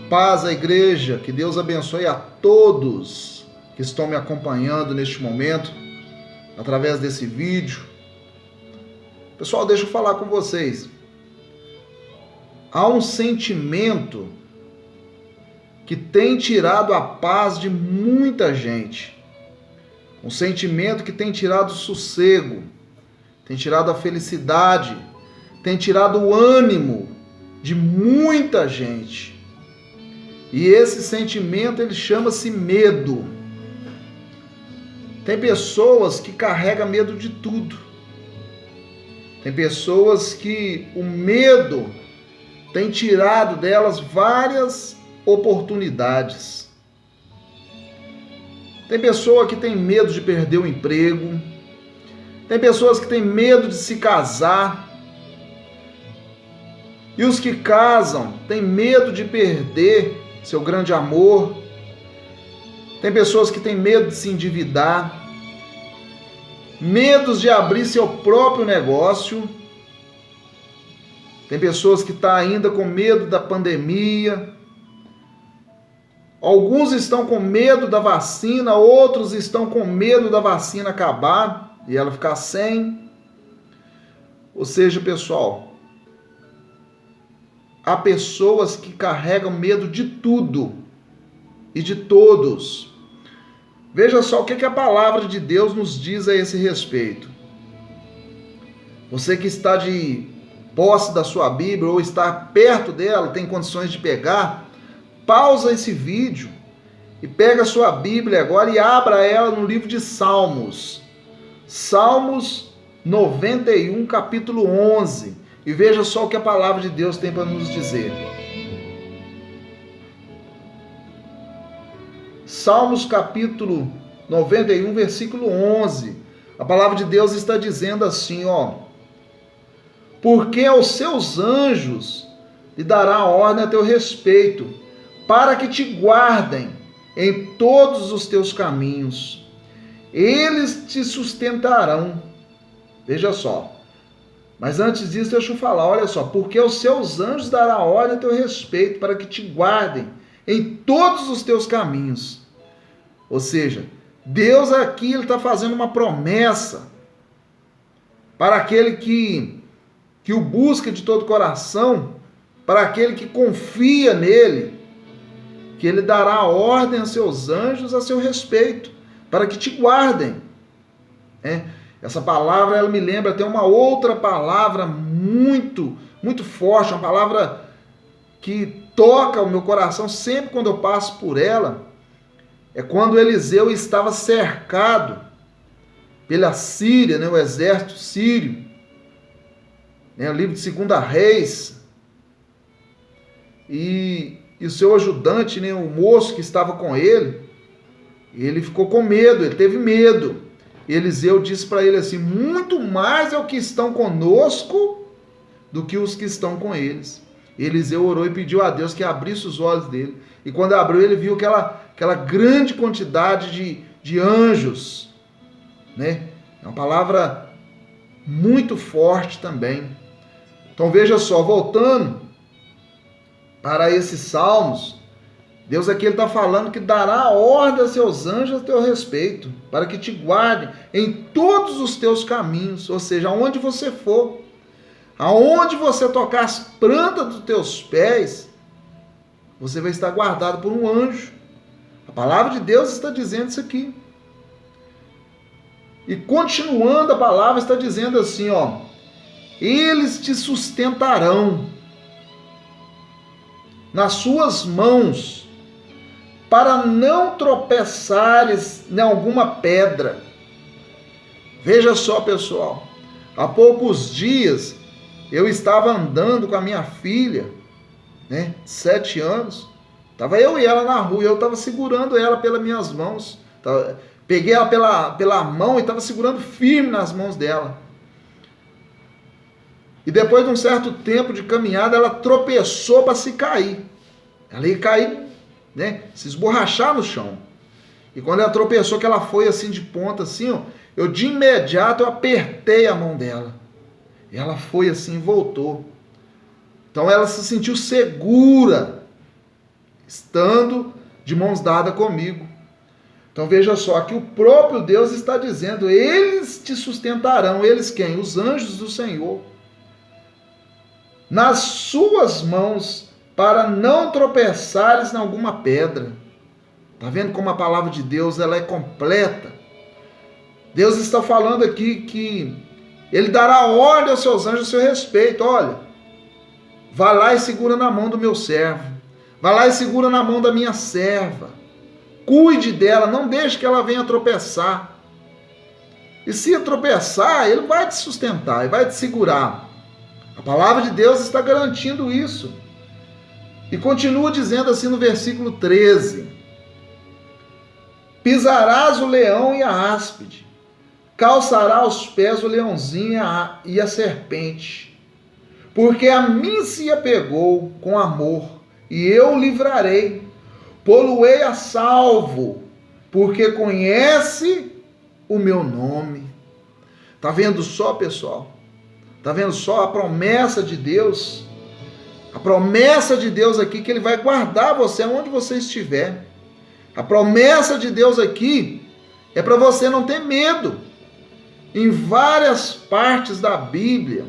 Paz à igreja, que Deus abençoe a todos que estão me acompanhando neste momento, através desse vídeo. Pessoal, deixa eu falar com vocês. Há um sentimento que tem tirado a paz de muita gente. Um sentimento que tem tirado o sossego, tem tirado a felicidade, tem tirado o ânimo de muita gente. E esse sentimento, ele chama-se medo. Tem pessoas que carregam medo de tudo. Tem pessoas que o medo tem tirado delas várias oportunidades. Tem pessoa que tem medo de perder o emprego. Tem pessoas que têm medo de se casar. E os que casam têm medo de perder seu grande amor. Tem pessoas que têm medo de se endividar, medos de abrir seu próprio negócio. Tem pessoas que estão ainda com medo da pandemia. Alguns estão com medo da vacina, outros estão com medo da vacina acabar e ela ficar sem. Ou seja, pessoal, há pessoas que carregam medo de tudo e de todos. Veja só o que a palavra de Deus nos diz a esse respeito. Você que está de posse da sua Bíblia ou está perto dela, tem condições de pegar, pausa esse vídeo e pega a sua Bíblia agora e abra ela no livro de Salmos. Salmos 91, capítulo 11. E veja só o que a palavra de Deus tem para nos dizer. Salmos capítulo 91, versículo 11. A palavra de Deus está dizendo assim, ó: porque aos seus anjos lhe dará ordem a teu respeito, para que te guardem em todos os teus caminhos. Eles te sustentarão. Veja só. Mas antes disso, deixa eu falar, olha só, porque aos seus anjos dará ordem a teu respeito, para que te guardem em todos os teus caminhos. Ou seja, Deus aqui está fazendo uma promessa para aquele que o busca de todo o coração, para aquele que confia nele, que ele dará ordem aos seus anjos a seu respeito, para que te guardem. Essa palavra, ela me lembra até uma outra palavra muito forte, uma palavra que toca o meu coração sempre quando eu passo por ela. É quando Eliseu estava cercado pela Síria, o exército sírio. O livro de 2 Reis. E o seu ajudante, o moço que estava com ele ficou com medo, ele teve medo. Eliseu disse para ele assim: muito mais é o que estão conosco do que os que estão com eles. Eliseu orou e pediu a Deus que abrisse os olhos dele. E quando abriu, ele viu aquela grande quantidade de anjos. É uma palavra muito forte também. Então veja só, voltando para esses salmos, Deus aqui está falando que dará ordem a seus anjos a teu respeito, para que te guardem em todos os teus caminhos, ou seja, aonde você for, aonde você tocar as plantas dos teus pés, você vai estar guardado por um anjo. A palavra de Deus está dizendo isso aqui. E continuando, a palavra está dizendo assim, ó: eles te sustentarão nas suas mãos, para não tropeçares em alguma pedra. Veja só, pessoal, há poucos dias eu estava andando com a minha filha, 7 anos, estava eu e ela na rua, e eu estava segurando ela pelas minhas mãos, peguei ela pela mão e estava segurando firme nas mãos dela. E depois de um certo tempo de caminhada, ela tropeçou para se cair. Ela ia cair, se esborrachar no chão. E quando ela tropeçou, que ela foi assim de ponta, assim, ó, eu de imediato eu apertei a mão dela. E ela foi assim e voltou. Então ela se sentiu segura estando de mãos dadas comigo. Então veja só, que o próprio Deus está dizendo, eles te sustentarão, eles quem? Os anjos do Senhor, nas suas mãos, para não tropeçares em alguma pedra. Está vendo como a palavra de Deus ela é completa? Deus está falando aqui que Ele dará ordem aos seus anjos a seu respeito. Olha, vá lá e segura na mão do meu servo. Vá lá e segura na mão da minha serva. Cuide dela, não deixe que ela venha tropeçar. E se tropeçar, Ele vai te sustentar, Ele vai te segurar. A palavra de Deus está garantindo isso. E continua dizendo assim no versículo 13. Pisarás o leão e a áspide, calçará aos pés o leãozinho e a serpente, porque a mim se apegou com amor, e eu o livrarei, pô-lo-ei a salvo, porque conhece o meu nome. Está vendo só, pessoal? Está vendo só a promessa de Deus? A promessa de Deus aqui que Ele vai guardar você onde você estiver. A promessa de Deus aqui é para você não ter medo. Em várias partes da Bíblia,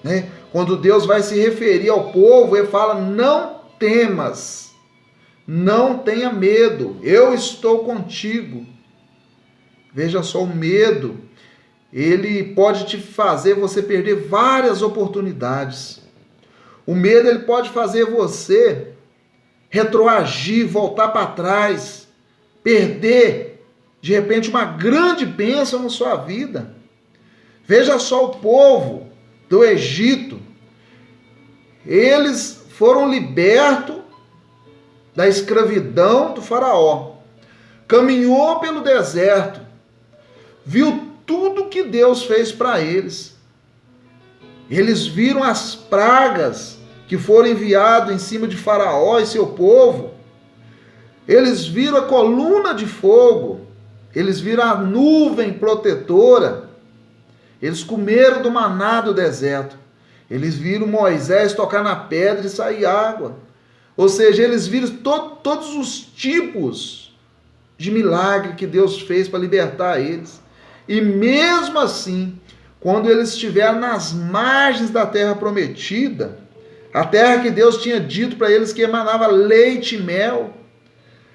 né, quando Deus vai se referir ao povo, Ele fala, não temas, não tenha medo, eu estou contigo. Veja só, o medo, ele pode te fazer você perder várias oportunidades. O medo, ele pode fazer você retroagir, voltar para trás, perder, de repente, uma grande bênção na sua vida. Veja só o povo do Egito. Eles foram libertos da escravidão do faraó. Caminhou pelo deserto. Viu tudo que Deus fez para eles. Eles viram as pragas que foram enviadas em cima de Faraó e seu povo. Eles viram a coluna de fogo. Eles viram a nuvem protetora. Eles comeram do maná do deserto. Eles viram Moisés tocar na pedra e sair água. Ou seja, eles viram todos os tipos de milagre que Deus fez para libertar eles. E mesmo assim, quando eles estiveram nas margens da terra prometida, a terra que Deus tinha dito para eles que emanava leite e mel,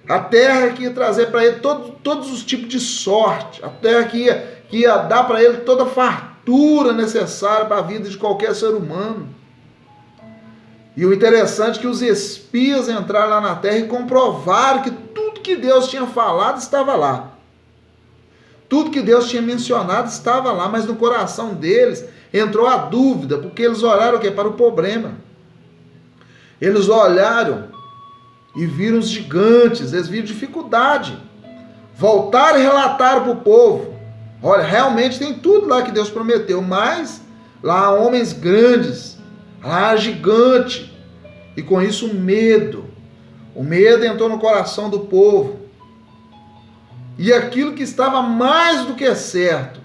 a terra que ia trazer para eles todos os tipos de sorte, a terra que ia dar para eles toda a fartura necessária para a vida de qualquer ser humano. E o interessante é que os espias entraram lá na terra e comprovaram que tudo que Deus tinha falado estava lá. Tudo que Deus tinha mencionado estava lá, mas no coração deles entrou a dúvida, porque eles olharam o quê? Para o problema. Eles olharam e viram os gigantes, eles viram dificuldade. Voltaram e relataram para o povo. Olha, realmente tem tudo lá que Deus prometeu, mas lá há homens grandes, lá há gigante. E com isso o medo entrou no coração do povo. E aquilo que estava mais do que certo,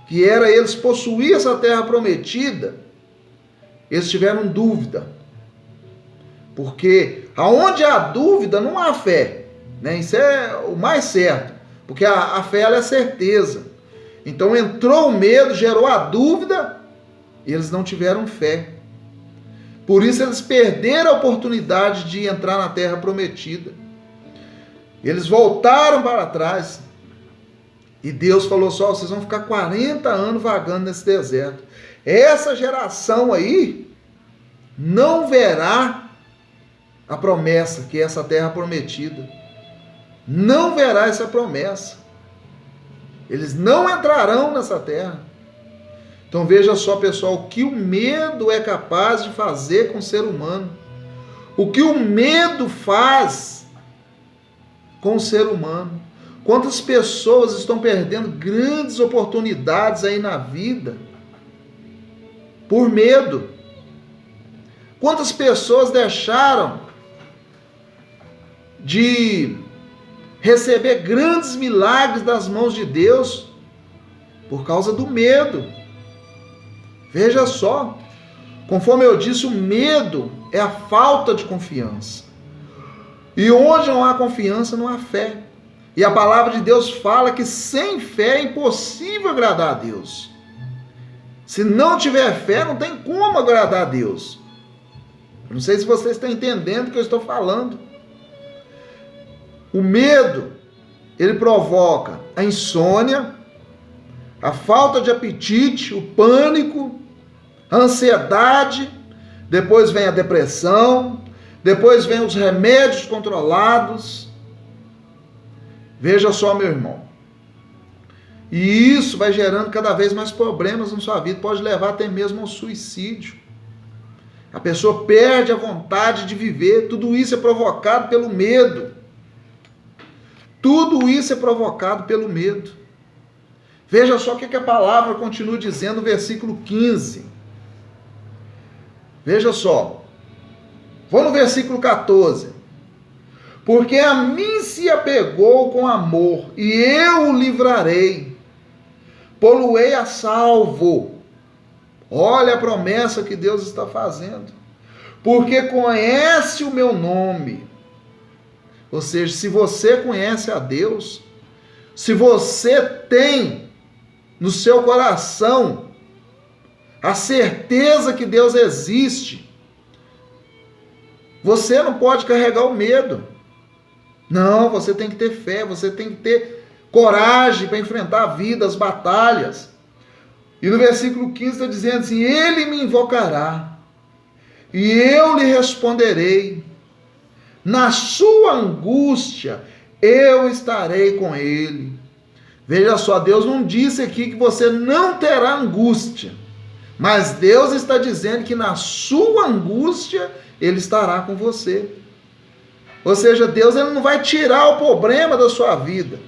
que era eles possuir essa terra prometida, eles tiveram dúvida. Porque aonde há dúvida, não há fé, né? Isso é o mais certo, porque a fé ela é certeza. Então entrou o medo, gerou a dúvida, e eles não tiveram fé. Por isso eles perderam a oportunidade de entrar na terra prometida. Eles voltaram para trás. E Deus falou só, vocês vão ficar 40 anos vagando nesse deserto. Essa geração aí não verá a promessa, que é essa terra prometida. Não verá essa promessa. Eles não entrarão nessa terra. Então veja só, pessoal, o que o medo é capaz de fazer com o ser humano. O que o medo faz com o ser humano. Quantas pessoas estão perdendo grandes oportunidades aí na vida por medo? Quantas pessoas deixaram de receber grandes milagres das mãos de Deus por causa do medo? Veja só, conforme eu disse, o medo é a falta de confiança. E onde não há confiança, não há fé. E a palavra de Deus fala que sem fé é impossível agradar a Deus. Se não tiver fé, não tem como agradar a Deus. Eu não sei se vocês estão entendendo o que eu estou falando. O medo, ele provoca a insônia, a falta de apetite, o pânico, a ansiedade, depois vem a depressão, depois vem os remédios controlados. Veja só, meu irmão. E isso vai gerando cada vez mais problemas na sua vida, pode levar até mesmo ao suicídio. A pessoa perde a vontade de viver, tudo isso é provocado pelo medo. Tudo isso é provocado pelo medo. Veja só o que a palavra continua dizendo no versículo 15. Veja só. Vou no versículo 14. Porque a mim se apegou com amor, e eu o livrarei. Poluei a salvo. Olha a promessa que Deus está fazendo. Porque conhece o meu nome. Ou seja, se você conhece a Deus, se você tem no seu coração a certeza que Deus existe, você não pode carregar o medo. Não, você tem que ter fé, você tem que ter coragem para enfrentar a vida, as batalhas. E no versículo 15 está dizendo assim: ele me invocará, e eu lhe responderei. Na sua angústia, eu estarei com ele. Veja só, Deus não disse aqui que você não terá angústia, mas Deus está dizendo que na sua angústia, ele estará com você. Ou seja, Deus ele não vai tirar o problema da sua vida.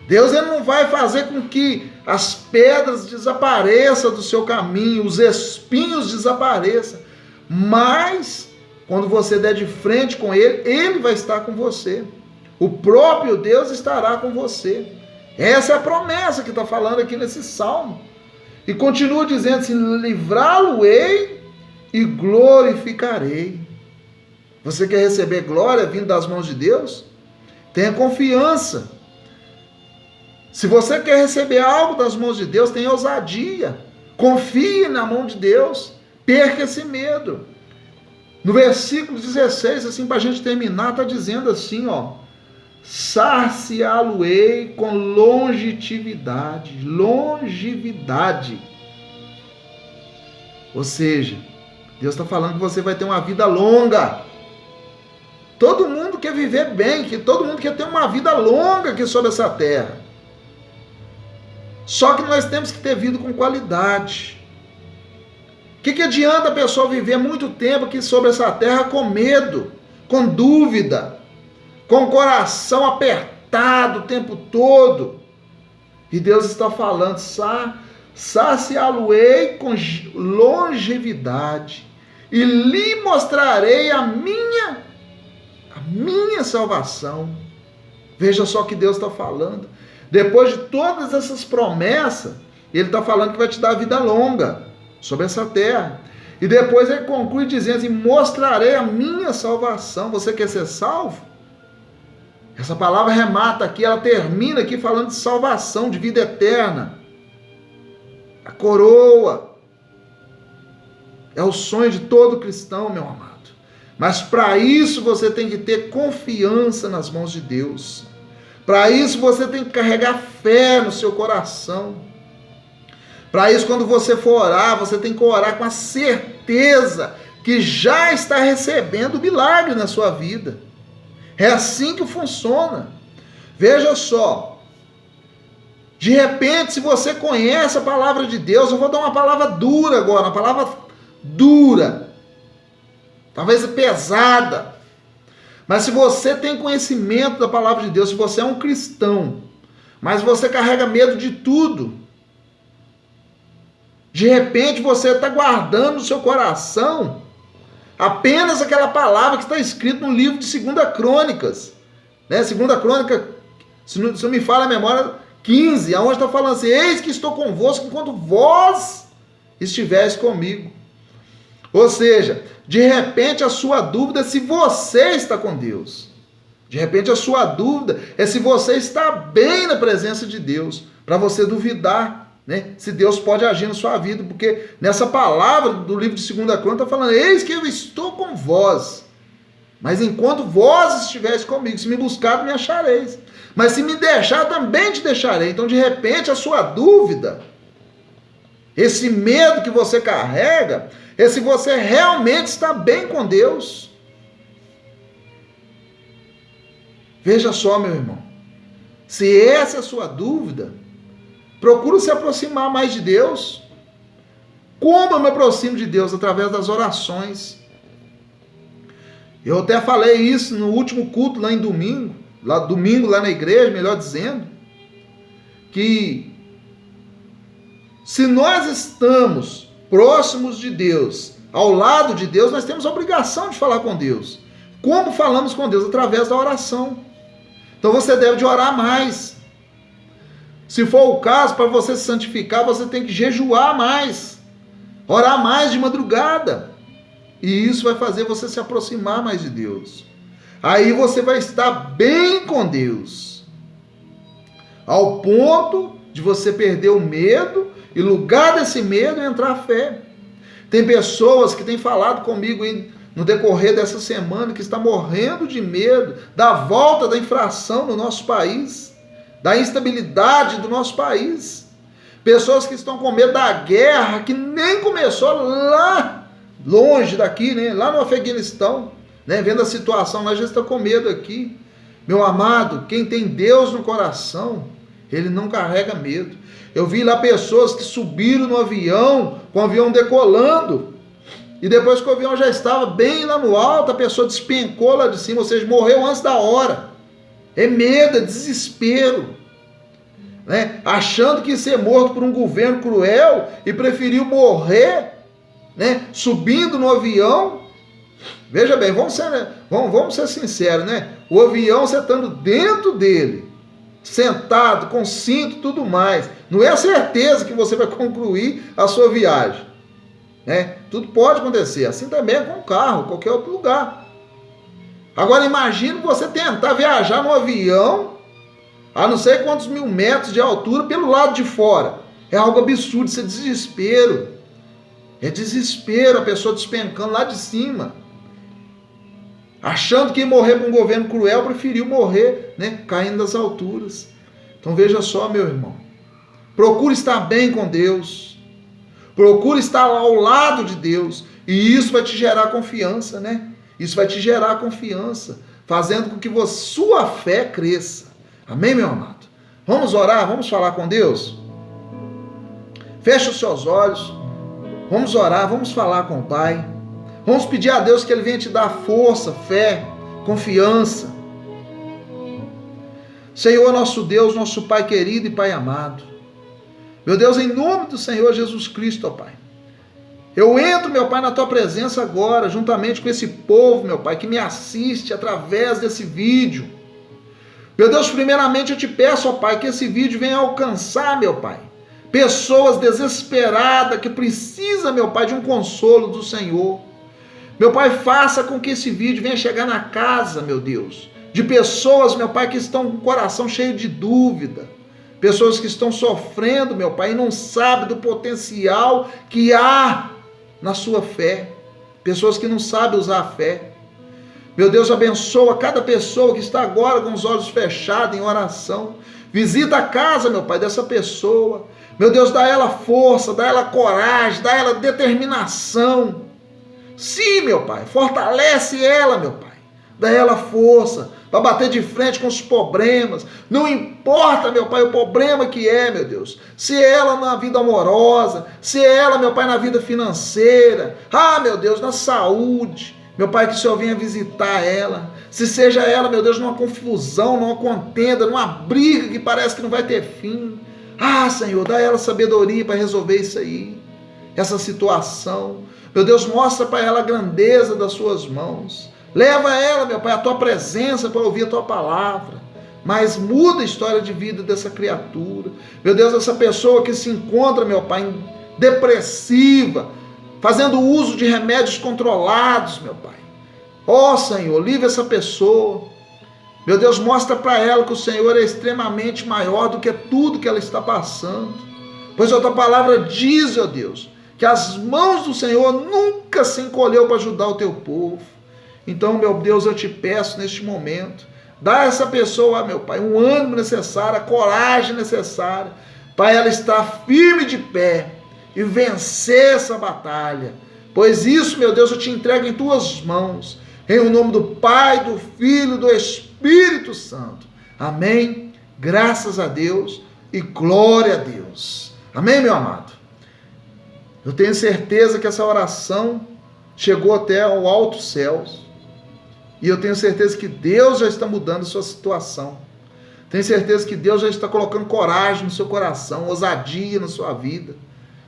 Deus ele não vai fazer com que as pedras desapareçam do seu caminho, os espinhos desapareçam. Mas, quando você der de frente com ele, ele vai estar com você. O próprio Deus estará com você. Essa é a promessa que está falando aqui nesse salmo. E continua dizendo assim: livrá-lo-ei e glorificarei. Você quer receber glória vindo das mãos de Deus? Tenha confiança. Se você quer receber algo das mãos de Deus, tenha ousadia. Confie na mão de Deus. Perca esse medo. No versículo 16, assim, para a gente terminar, está dizendo assim, ó: saciá-lo-ei com longevidade. Longevidade. Ou seja, Deus está falando que você vai ter uma vida longa. Todo mundo quer viver bem, que todo mundo quer ter uma vida longa aqui sobre essa terra. Só que nós temos que ter vida com qualidade. O que adianta a pessoa viver muito tempo aqui sobre essa terra com medo, com dúvida, com o coração apertado o tempo todo? E Deus está falando: saciá-lo-ei com longevidade, e lhe mostrarei a minha salvação. Veja só o que Deus está falando. Depois de todas essas promessas, ele está falando que vai te dar vida longa sobre essa terra. E depois ele conclui dizendo assim: mostrarei a minha salvação. Você quer ser salvo? Essa palavra remata aqui, ela termina aqui falando de salvação, de vida eterna. A coroa é o sonho de todo cristão, meu amado. Mas para isso você tem que ter confiança nas mãos de Deus. Para isso você tem que carregar fé no seu coração. Para isso, quando você for orar, você tem que orar com a certeza que já está recebendo o milagre na sua vida. É assim que funciona. Veja só. De repente, se você conhece a palavra de Deus, eu vou dar uma palavra dura agora, uma palavra dura. Talvez pesada. Mas se você tem conhecimento da palavra de Deus, se você é um cristão, mas você carrega medo de tudo, de repente você está guardando no seu coração apenas aquela palavra que está escrita no livro de 2 Crônicas, né? 2 Crônica, se não me falha a memória, 15, aonde está falando assim: eis que estou convosco enquanto vós estiveres comigo. Ou seja, de repente a sua dúvida é se você está com Deus. De repente a sua dúvida é se você está bem na presença de Deus, para você duvidar, né? Se Deus pode agir na sua vida, porque nessa palavra do livro de 2 Crônicas está falando: eis que eu estou com vós, mas enquanto vós estiveres comigo, se me buscar, me achareis, mas se me deixar, também te deixarei. Então, de repente, a sua dúvida, esse medo que você carrega, é se você realmente está bem com Deus. Veja só, meu irmão, se essa é a sua dúvida, procura se aproximar mais de Deus. Como eu me aproximo de Deus? Através das orações. Eu até falei isso no último culto lá em domingo, lá na igreja, melhor dizendo, que se nós estamos próximos de Deus, ao lado de Deus, nós temos a obrigação de falar com Deus. Como falamos com Deus? Através da oração. Então você deve de orar mais. Se for o caso, para você se santificar, você tem que jejuar mais, orar mais de madrugada. E isso vai fazer você se aproximar mais de Deus. Aí você vai estar bem com Deus, ao ponto de você perder o medo, e no lugar desse medo entrar a fé. Tem pessoas que têm falado comigo no decorrer dessa semana que está morrendo de medo da volta da inflação no nosso país, da instabilidade do nosso país. Pessoas que estão com medo da guerra que nem começou lá longe daqui, né? Lá no Afeganistão, né? Vendo a situação lá, já está com medo aqui. Meu amado, quem tem Deus no coração, ele não carrega medo. Eu vi lá pessoas que subiram no avião, com o avião decolando, e depois que o avião já estava bem lá no alto, a pessoa despencou lá de cima, ou seja, morreu antes da hora. É medo, é desespero, né? Achando que ia ser morto por um governo cruel e preferiu morrer, né? Subindo no avião. Veja bem, vamos ser sinceros, né? O avião, você estando dentro dele, sentado, com cinto e tudo mais, não é a certeza que você vai concluir a sua viagem, né? Tudo pode acontecer. Assim também é com o carro, qualquer outro lugar. Agora imagine você tentar viajar no avião a não sei quantos mil metros de altura pelo lado de fora. É algo absurdo, isso é desespero. É desespero, a pessoa despencando lá de cima, achando que ia morrer com um governo cruel, preferiu morrer, né, caindo das alturas. Então veja só, meu irmão, procure estar bem com Deus, procure estar ao lado de Deus, e isso vai te gerar confiança, né? Isso vai te gerar confiança, fazendo com que sua fé cresça. Amém, meu amado? Vamos orar, vamos falar com Deus? Feche os seus olhos, vamos orar, vamos falar com o Pai. Vamos pedir a Deus que Ele venha te dar força, fé, confiança. Senhor, nosso Deus, nosso Pai querido e Pai amado. Meu Deus, em nome do Senhor Jesus Cristo, ó Pai. Eu entro, meu Pai, na Tua presença agora, juntamente com esse povo, meu Pai, que me assiste através desse vídeo. Meu Deus, primeiramente eu te peço, ó Pai, que esse vídeo venha alcançar, meu Pai, pessoas desesperadas que precisam, meu Pai, de um consolo do Senhor. Meu Pai, faça com que esse vídeo venha chegar na casa, meu Deus, de pessoas, meu Pai, que estão com o coração cheio de dúvida, pessoas que estão sofrendo, meu Pai, e não sabem do potencial que há na sua fé, pessoas que não sabem usar a fé. Meu Deus, abençoa cada pessoa que está agora com os olhos fechados em oração. Visita a casa, meu Pai, dessa pessoa. Meu Deus, dá ela força, dá ela coragem, dá ela determinação. Sim, meu Pai, fortalece ela, meu Pai. Dá ela força para bater de frente com os problemas. Não importa, meu Pai, o problema que é, meu Deus. Se é ela na vida amorosa, se é ela, meu Pai, na vida financeira. Ah, meu Deus, na saúde. Meu Pai, que o Senhor venha visitar ela. Se seja ela, meu Deus, numa confusão, numa contenda, numa briga que parece que não vai ter fim. Ah, Senhor, dá ela sabedoria para resolver isso aí, essa situação. Meu Deus, mostra para ela a grandeza das suas mãos. Leva ela, meu Pai, à tua presença para ouvir a tua palavra. Mas muda a história de vida dessa criatura. Meu Deus, essa pessoa que se encontra, meu Pai, depressiva, fazendo uso de remédios controlados, meu Pai. Ó Senhor, livre essa pessoa. Meu Deus, mostra para ela que o Senhor é extremamente maior do que tudo que ela está passando. Pois a tua palavra diz, ó Deus, que as mãos do Senhor nunca se encolheu para ajudar o teu povo. Então, meu Deus, eu te peço neste momento, dá a essa pessoa, meu Pai, um ânimo necessário, a coragem necessária, para ela estar firme de pé e vencer essa batalha. Pois isso, meu Deus, eu te entrego em tuas mãos, em o nome do Pai, do Filho e do Espírito Santo. Amém? Graças a Deus e glória a Deus. Amém, meu amado? Eu tenho certeza que essa oração chegou até ao alto céus. E eu tenho certeza que Deus já está mudando a sua situação. Tenho certeza que Deus já está colocando coragem no seu coração, ousadia na sua vida.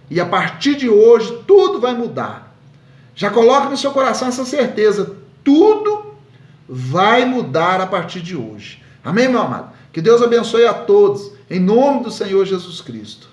E a partir de hoje, tudo vai mudar. Já coloque no seu coração essa certeza. Tudo vai mudar a partir de hoje. Amém, meu amado? Que Deus abençoe a todos, em nome do Senhor Jesus Cristo.